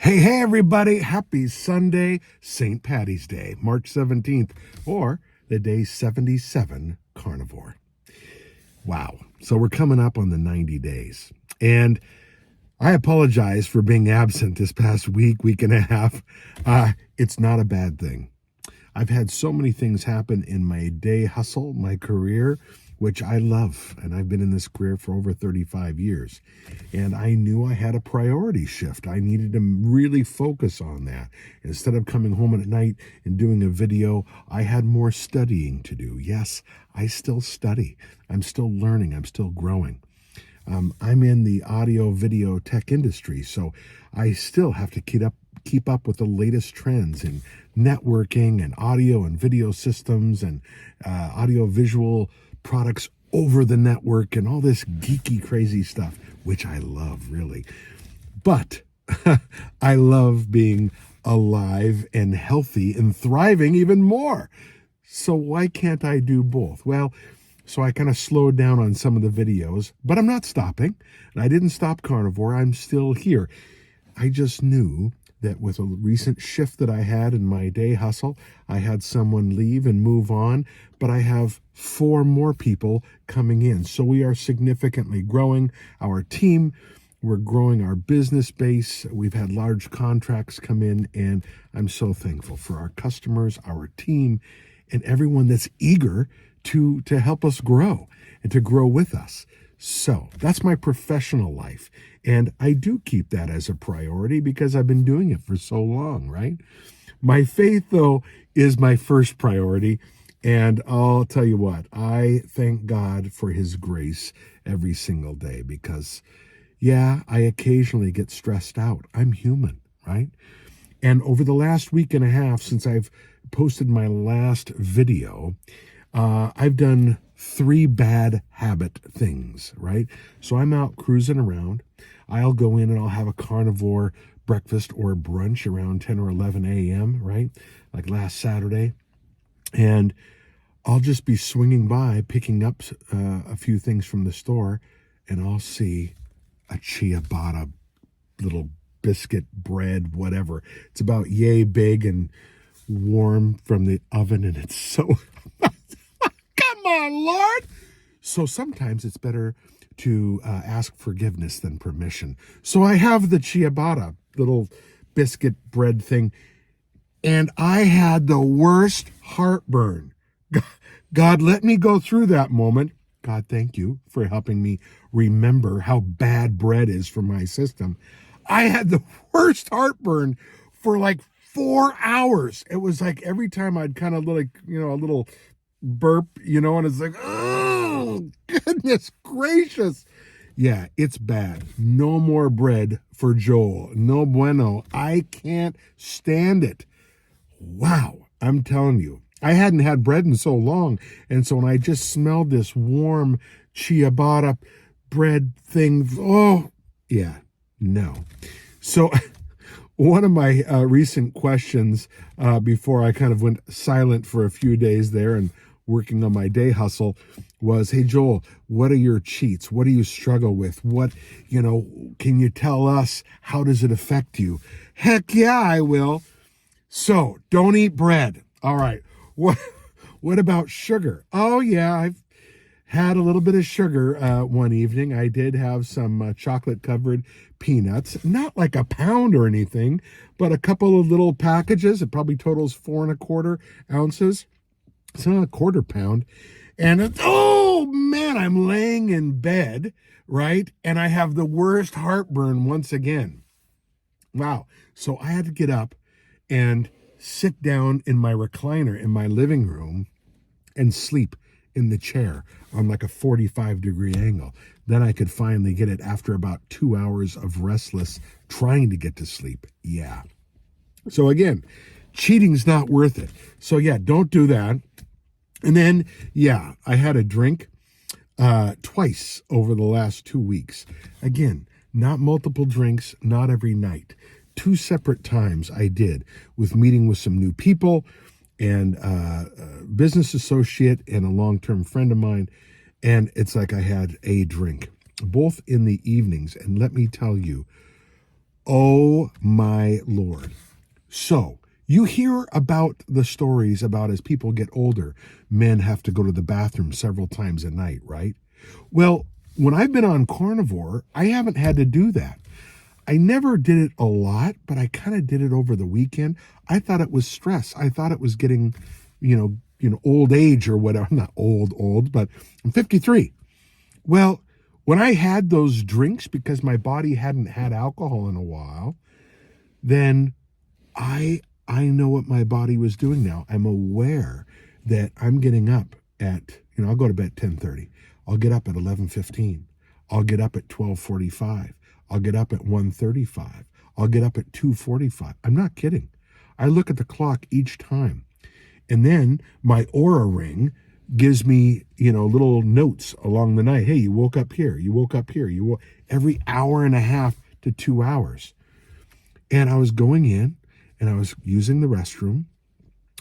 Hey, everybody. Happy Sunday, St. Patty's Day, March 17th, or the day 77 Carnivore. Wow. So we're coming up on the 90 days. And I apologize for being absent this past week and a half. It's not a bad thing. I've had so many things happen in my day hustle, my career, which I love. And I've been in this career for over 35 years. And I knew I had a priority shift. I needed to really focus on that. Instead of coming home at night and doing a video, I had more studying to do. Yes, I still study. I'm still learning. I'm still growing. I'm in the audio video tech industry, so I still have to keep up with the latest trends in networking and audio and video systems and audio visual products over the network and all this geeky crazy stuff, which I love, really. But I love being alive and healthy and thriving even more. So why can't I do both? Well, so I kind of slowed down on some of the videos, but I'm not stopping. And I didn't stop Carnivore. I'm still here. I just knew that with a recent shift that I had in my day hustle, I had someone leave and move on, but I have 4 more people coming in. So we are significantly growing our team. We're growing our business base. We've had large contracts come in, and I'm so thankful for our customers, our team, and everyone that's eager to help us grow and to grow with us. So that's my professional life. And I do keep that as a priority because I've been doing it for so long, right? My faith, though, is my first priority. And I'll tell you what, I thank God for his grace every single day because, yeah, I occasionally get stressed out. I'm human, right? And over the last week and a half since I've posted my last video, I've done 3 bad habit things, right? So I'm out cruising around. I'll go in and I'll have a carnivore breakfast or brunch around 10 or 11 a.m., right? Like last Saturday. And I'll just be swinging by, picking up a few things from the store, and I'll see a ciabatta little biscuit bread, whatever. It's about yay big and warm from the oven, and it's so... Come on, Lord. So sometimes it's better to ask forgiveness than permission. So I have the ciabatta, little biscuit bread thing, and I had the worst heartburn. God, let me go through that moment. God, thank you for helping me remember how bad bread is for my system. I had the worst heartburn for like 4 hours. It was like every time I'd kind of like, a little burp, and it's like, oh, goodness gracious. Yeah, it's bad. No more bread for Joel. No bueno. I can't stand it. Wow, I'm telling you. I hadn't had bread in so long, and so when I just smelled this warm ciabatta bread thing, oh, yeah, no. So one of my recent questions before I kind of went silent for a few days there and working on my day hustle was, hey, Joel, what are your cheats? What do you struggle with? What, can you tell us? How does it affect you? Heck yeah, I will. So don't eat bread. All right. What about sugar? Oh, yeah, I've had a little bit of sugar one evening. I did have some chocolate-covered peanuts, not like a pound or anything, but a couple of little packages. It probably totals 4¼ ounces. It's not a quarter pound. And oh, man, I'm laying in bed, right? And I have the worst heartburn once again. Wow. So I had to get up and sit down in my recliner in my living room and sleep in the chair on like a 45-degree angle. Then I could finally get it after about 2 hours of restless trying to get to sleep. Yeah. So again, cheating's not worth it. So yeah, don't do that. And then, yeah, I had a drink twice over the last 2 weeks. Again, not multiple drinks, not every night. 2 separate times I did, with meeting with some new people and a business associate and a long-term friend of mine. And it's like I had a drink, both in the evenings. And let me tell you, Oh my Lord. So you hear about the stories about as people get older, men have to go to the bathroom several times a night, right? Well, when I've been on carnivore, I haven't had to do that. I never did it a lot, but I kind of did it over the weekend. I thought it was stress. I thought it was getting, old age or whatever. I'm not old, but I'm 53. Well, when I had those drinks because my body hadn't had alcohol in a while, then I know what my body was doing now. I'm aware that I'm getting up at, I'll go to bed at 10:30. I'll get up at 11:15. I'll get up at 12:45. I'll get up at 1:35. I'll get up at 2:45. I'm not kidding. I look at the clock each time. And then my Aura ring gives me, little notes along the night. Hey, you woke up here. You woke up here. Every hour and a half to 2 hours. And I was going in and I was using the restroom,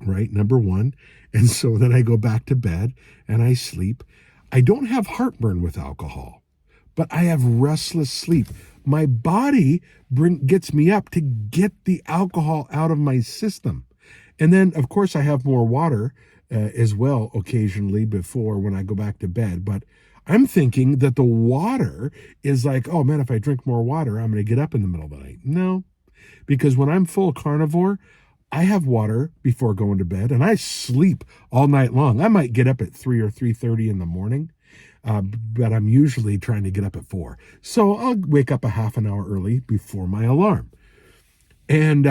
right? Number one. And so then I go back to bed and I sleep. I don't have heartburn with alcohol, but I have restless sleep. My body gets me up to get the alcohol out of my system. And then, of course, I have more water as well occasionally before when I go back to bed. But I'm thinking that the water is like, oh, man, if I drink more water, I'm going to get up in the middle of the night. No, because when I'm full carnivore, I have water before going to bed, and I sleep all night long. I might get up at 3 or 3:30 in the morning, but I'm usually trying to get up at 4. So I'll wake up a half an hour early before my alarm. And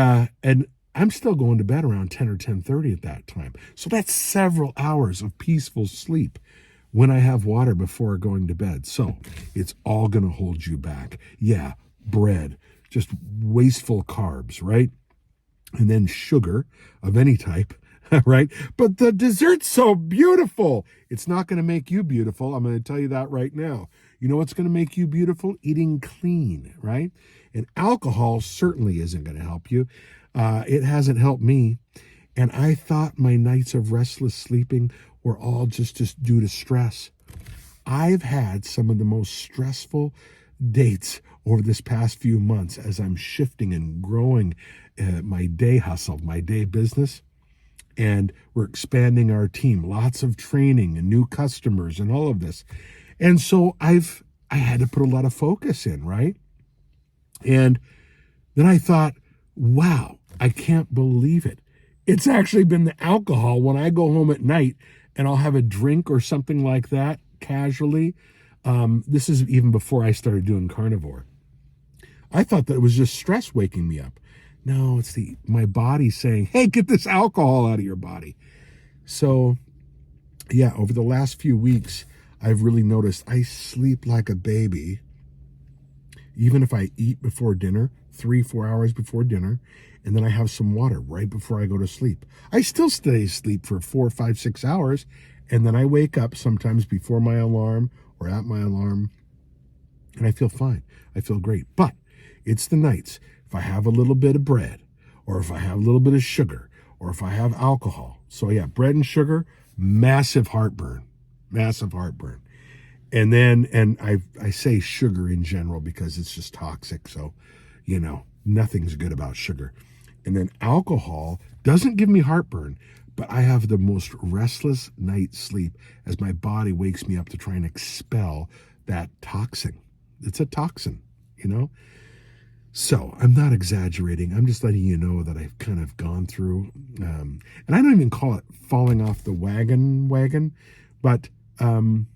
I'm still going to bed around 10 or 10:30 at that time. So that's several hours of peaceful sleep when I have water before going to bed. So it's all going to hold you back. Yeah, bread, just wasteful carbs, right? And then sugar of any type, right? But the dessert's so beautiful. It's not going to make you beautiful. I'm going to tell you that right now. You know what's going to make you beautiful? Eating clean, right? And alcohol certainly isn't going to help you. It hasn't helped me. And I thought my nights of restless sleeping were all just due to stress. I've had some of the most stressful dates over this past few months as I'm shifting and growing my day hustle, my day business. And we're expanding our team, lots of training and new customers and all of this. And so I had to put a lot of focus in, right? And then I thought, wow, I can't believe it. It's actually been the alcohol when I go home at night and I'll have a drink or something like that casually. This is even before I started doing carnivore. I thought that it was just stress waking me up. No, it's my body saying, hey, get this alcohol out of your body. So, yeah, over the last few weeks, I've really noticed I sleep like a baby. Even if I eat before dinner, 3-4 hours before dinner, and then I have some water right before I go to sleep. I still stay asleep for 4, 5, 6 hours, and then I wake up sometimes before my alarm or at my alarm, and I feel fine. I feel great. But it's the nights. If I have a little bit of bread, or if I have a little bit of sugar, or if I have alcohol. So yeah, bread and sugar, massive heartburn. And then, I say sugar in general because it's just toxic. So, nothing's good about sugar. And then alcohol doesn't give me heartburn, but I have the most restless night's sleep as my body wakes me up to try and expel that toxin. It's a toxin, So I'm not exaggerating. I'm just letting you know that I've kind of gone through, and I don't even call it falling off the wagon, but, I'm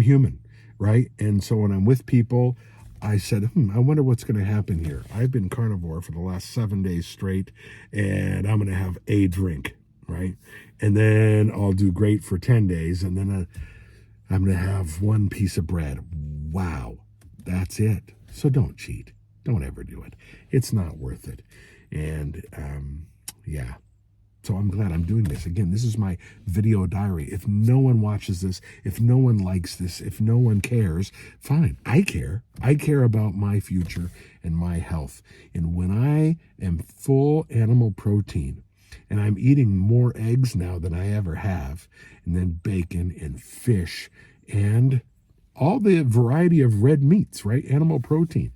human, right? And so when I'm with people, I said, I wonder what's going to happen here. I've been carnivore for the last 7 days straight, and I'm going to have a drink, right? And then I'll do great for 10 days, and then I'm going to have one piece of bread. Wow, that's it. So don't cheat. Don't ever do it. It's not worth it. And yeah. So I'm glad I'm doing this. Again, this is my video diary. If no one watches this, if no one likes this, if no one cares, fine. I care. I care about my future and my health. And when I am full animal protein, and I'm eating more eggs now than I ever have, and then bacon and fish and all the variety of red meats, right? Animal protein.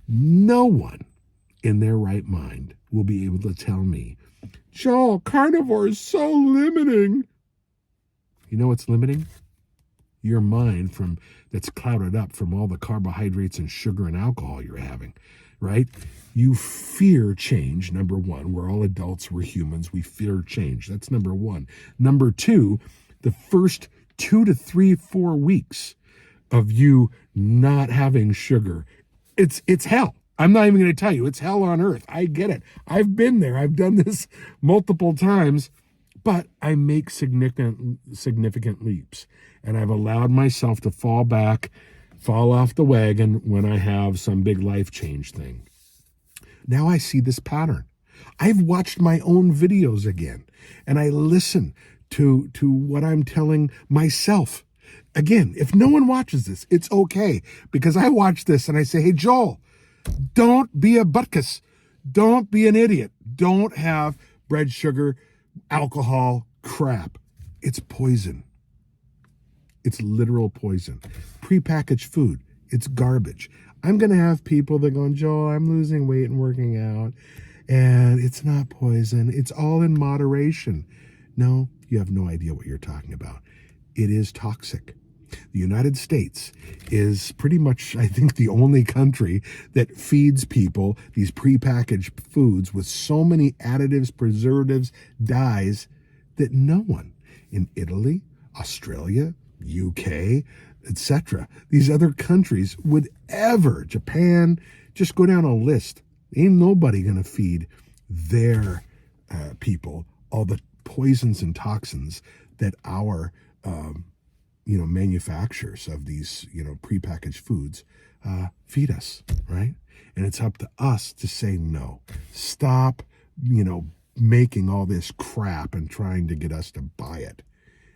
No one in their right mind will be able to tell me, Joel, carnivore is so limiting. You know what's limiting? Your mind that's clouded up from all the carbohydrates and sugar and alcohol you're having, right? You fear change, number one. We're all adults, we're humans, we fear change. That's number one. Number two, the first 2 to 3, 4 weeks of you not having sugar, it's hell. I'm not even going to tell you. It's hell on earth. I get it. I've been there. I've done this multiple times, but I make significant leaps. And I've allowed myself to fall off the wagon when I have some big life change thing. Now I see this pattern. I've watched my own videos again, and I listen to what I'm telling myself. Again, if no one watches this, it's okay, because I watch this and I say, hey, Joel, don't be a butkus. Don't be an idiot. Don't have bread, sugar, alcohol, crap. It's poison. It's literal poison. Prepackaged food, it's garbage. I'm going to have people that go, Joel, I'm losing weight and working out, and it's not poison. It's all in moderation. No, you have no idea what you're talking about. It is toxic. The United States is pretty much, I think, the only country that feeds people these prepackaged foods with so many additives, preservatives, dyes that no one in Italy, Australia, UK, etc., these other countries would ever, Japan, just go down a list. Ain't nobody going to feed their people all the poisons and toxins that our manufacturers of these, prepackaged foods feed us, right? And it's up to us to say no. Stop, making all this crap and trying to get us to buy it.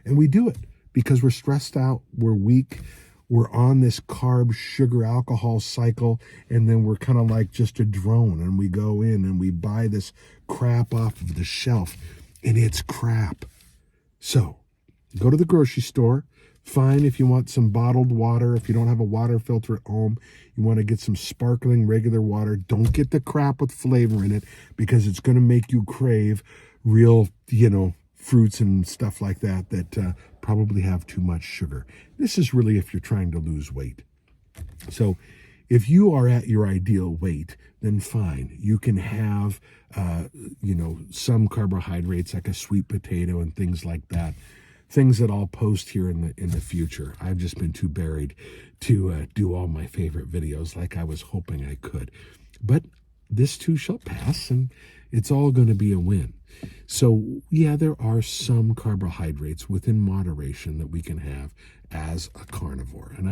And we do it because we're stressed out, we're weak, we're on this carb, sugar, alcohol cycle, and then we're kind of like just a drone, and we go in and we buy this crap off of the shelf, and it's crap. So go to the grocery store. Fine if you want some bottled water. If you don't have a water filter at home, you want to get some sparkling regular water. Don't get the crap with flavor in it, because it's going to make you crave real, fruits and stuff like that probably have too much sugar. This is really if you're trying to lose weight. So if you are at your ideal weight, then fine. You can have, some carbohydrates like a sweet potato and things like that. Things that I'll post here in the future. I've just been too buried to do all my favorite videos like I was hoping I could. But this too shall pass, and it's all going to be a win. So, yeah, there are some carbohydrates within moderation that we can have as a carnivore. And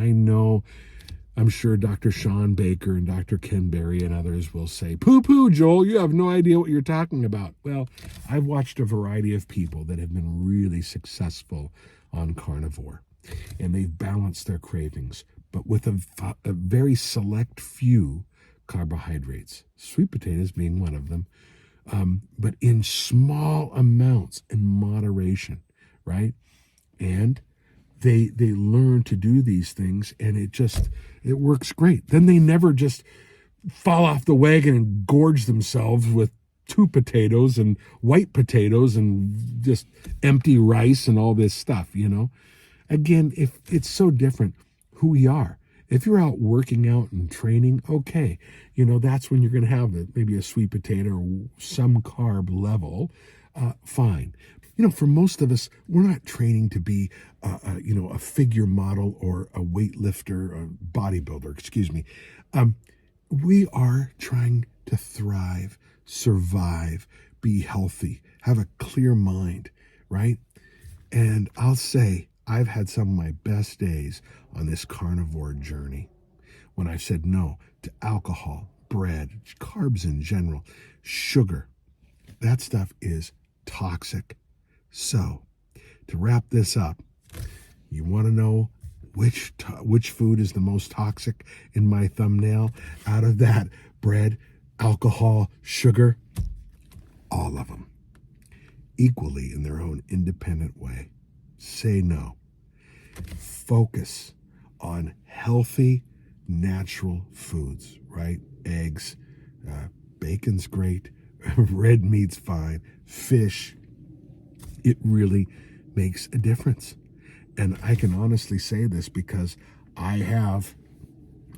I'm sure Dr. Sean Baker and Dr. Ken Berry and others will say, poo-poo, Joel, you have no idea what you're talking about. Well, I've watched a variety of people that have been really successful on carnivore, and they've balanced their cravings, but with a very select few carbohydrates, sweet potatoes being one of them, but in small amounts in moderation, right? And they learn to do these things, and it works great. Then they never just fall off the wagon and gorge themselves with 2 potatoes and white potatoes and just empty rice and all this stuff, Again, if it's so different who we are. If you're out working out and training, okay, that's when you're going to have maybe a sweet potato or some carb level, fine. For most of us, we're not training to be, a figure model or a weightlifter, or bodybuilder, excuse me. We are trying to thrive, survive, be healthy, have a clear mind, right? And I'll say, I've had some of my best days on this carnivore journey when I've said no to alcohol, bread, carbs in general, sugar. That stuff is toxic. So, to wrap this up, you want to know which food is the most toxic in my thumbnail out of that? Bread, alcohol, sugar, all of them, equally in their own independent way. Say no. Focus on healthy, natural foods, right? Eggs, bacon's great, red meat's fine, fish, it really makes a difference. And I can honestly say this because I have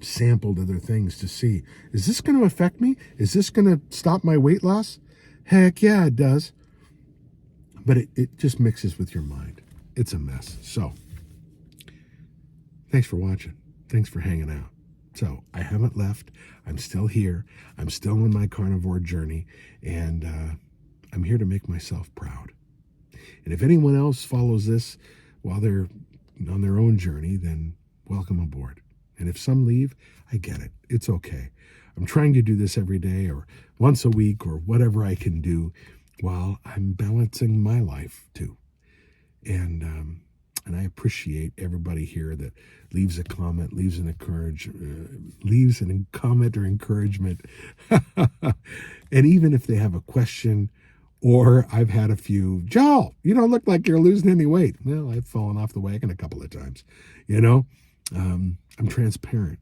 sampled other things to see, is this going to affect me? Is this going to stop my weight loss? Heck yeah, it does. But it just mixes with your mind. It's a mess. So, thanks for watching. Thanks for hanging out. So, I haven't left. I'm still here. I'm still on my carnivore journey. And I'm here to make myself proud. And if anyone else follows this while they're on their own journey, then welcome aboard. And if some leave, I get it. It's okay. I'm trying to do this every day or once a week or whatever I can do while I'm balancing my life too. And I appreciate everybody here that leaves a comment, leaves a comment or encouragement. And even if they have a question, or I've had a few, Joel, you don't look like you're losing any weight. Well, I've fallen off the wagon a couple of times, I'm transparent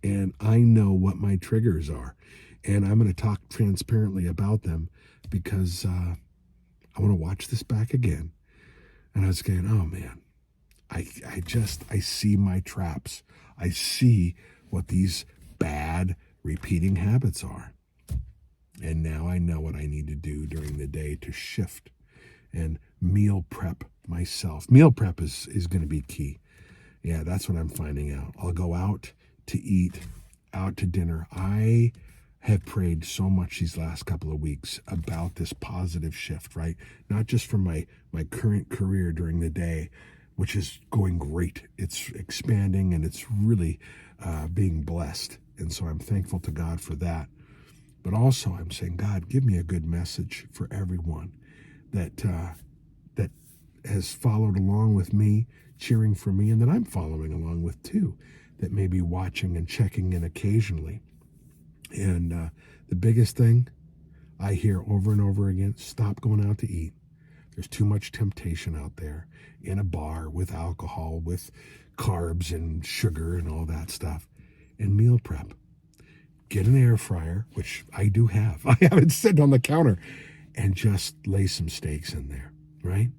and I know what my triggers are, and I'm going to talk transparently about them because I want to watch this back again. And I was going, oh man, I see my traps. I see what these bad repeating habits are. And now I know what I need to do during the day to shift and meal prep myself. Meal prep is going to be key. Yeah, that's what I'm finding out. I'll go out to eat, out to dinner. I have prayed so much these last couple of weeks about this positive shift, right? Not just from my current career during the day, which is going great. It's expanding and it's really being blessed. And so I'm thankful to God for that. But also I'm saying, God, give me a good message for everyone that that has followed along with me, cheering for me, and that I'm following along with too, that may be watching and checking in occasionally. And the biggest thing I hear over and over again, stop going out to eat. There's too much temptation out there in a bar with alcohol, with carbs and sugar and all that stuff. And meal prep. Get an air fryer, which I do have. I have it sitting on the counter, and just lay some steaks in there, right?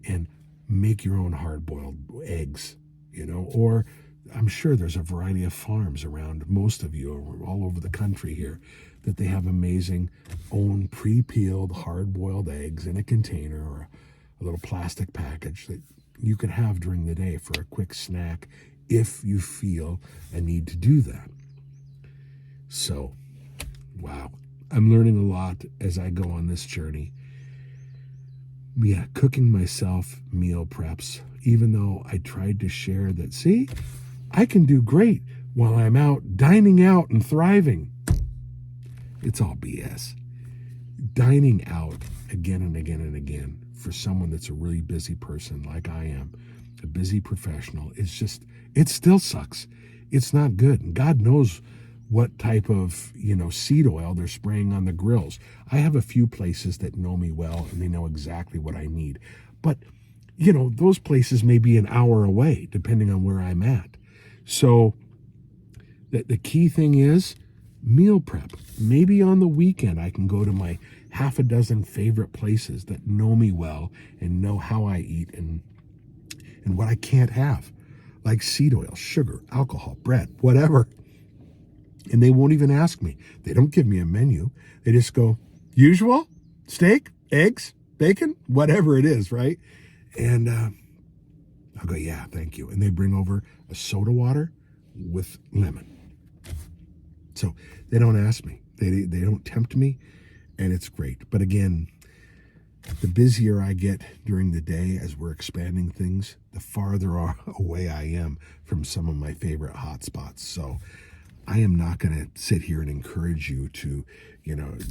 And make your own hard-boiled eggs, or I'm sure there's a variety of farms around, most of you all over the country here, that they have amazing own pre-peeled hard-boiled eggs in a container or a little plastic package that you can have during the day for a quick snack if you feel a need to do that. So, wow, I'm learning a lot as I go on this journey. Yeah, cooking myself meal preps, even though I tried to share that, see, I can do great while I'm out dining out and thriving. It's all BS. Dining out again and again and again for someone that's a really busy person like I am, a busy professional, it still sucks. It's not good. And God knows what type of, seed oil they're spraying on the grills. I have a few places that know me well and they know exactly what I need. But, those places may be an hour away depending on where I'm at. So the key thing is meal prep. Maybe on the weekend I can go to my half a dozen favorite places that know me well and know how I eat and what I can't have, like seed oil, sugar, alcohol, bread, whatever. And they won't even ask me. They don't give me a menu. They just go, usual, steak, eggs, bacon, whatever it is, right? And I'll go, yeah, thank you. And they bring over a soda water with lemon. So they don't ask me. They don't tempt me, and it's great. But again, the busier I get during the day as we're expanding things, the farther away I am from some of my favorite hot spots. So I am not going to sit here and encourage you to,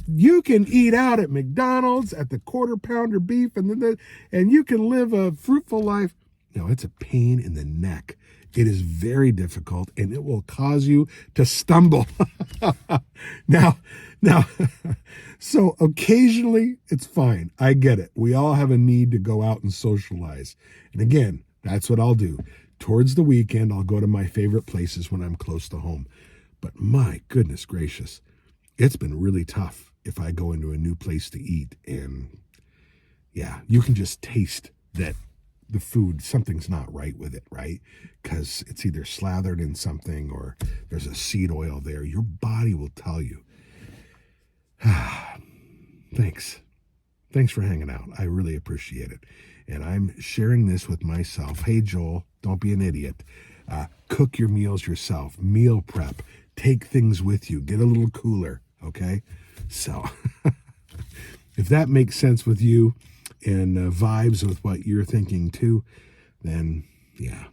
you can eat out at McDonald's at the quarter pounder beef and you can live a fruitful life. No, it's a pain in the neck. It is very difficult and it will cause you to stumble. Now, so occasionally it's fine. I get it. We all have a need to go out and socialize. And again, that's what I'll do. towards the weekend, I'll go to my favorite places when I'm close to home. But my goodness gracious, it's been really tough if I go into a new place to eat. And yeah, you can just taste that the food, something's not right with it, right? Because it's either slathered in something or there's a seed oil there. Your body will tell you. Thanks. Thanks for hanging out. I really appreciate it. And I'm sharing this with myself. Hey, Joel, don't be an idiot. Cook your meals yourself. Meal prep. Take things with you. Get a little cooler, okay? So if that makes sense with you and vibes with what you're thinking too, then yeah.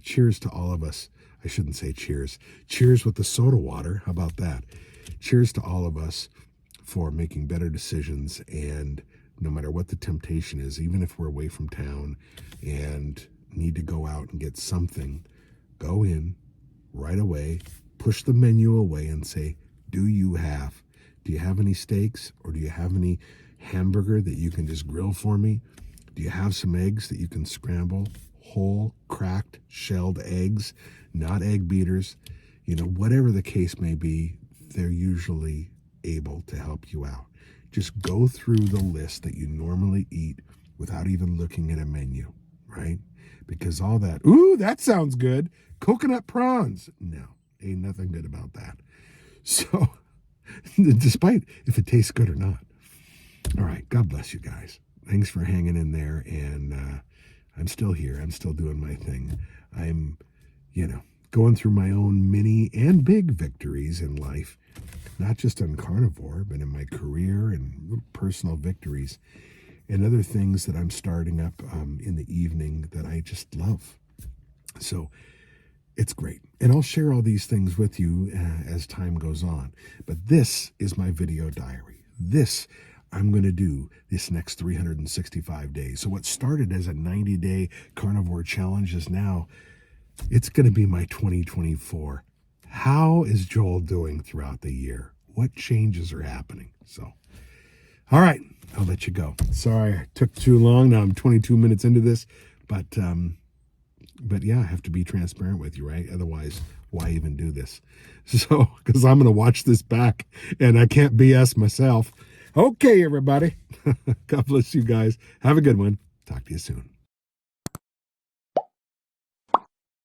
Cheers to all of us. I shouldn't say cheers. Cheers with the soda water. How about that? Cheers to all of us for making better decisions, and no matter what the temptation is, even if we're away from town and need to go out and get something, go in right away, push the menu away and say, do you have any steaks, or do you have any hamburger that you can just grill for me? Do you have some eggs that you can scramble? Whole, cracked, shelled eggs, not egg beaters. You know, whatever the case may be, they're usually able to help you out. Just go through the list that you normally eat without even looking at a menu, right? Because all that, ooh, that sounds good. Coconut prawns. No, ain't nothing good about that. So, despite if it tastes good or not. All right, God bless you guys. Thanks for hanging in there, and I'm still here. I'm still doing my thing. I'm, going through my own mini and big victories in life, not just on carnivore, but in my career and little personal victories and other things that I'm starting up in the evening that I just love. So it's great. And I'll share all these things with you as time goes on. But this is my video diary. This I'm going to do this next 365 days. So what started as a 90-day carnivore challenge is now, it's going to be my 2024. How is Joel doing throughout the year? What changes are happening? So, all right, I'll let you go. Sorry I took too long. Now I'm 22 minutes into this, but yeah, I have to be transparent with you, right? Otherwise, why even do this? So, because I'm going to watch this back and I can't BS myself. Okay, everybody. God bless you guys. Have a good one. Talk to you soon.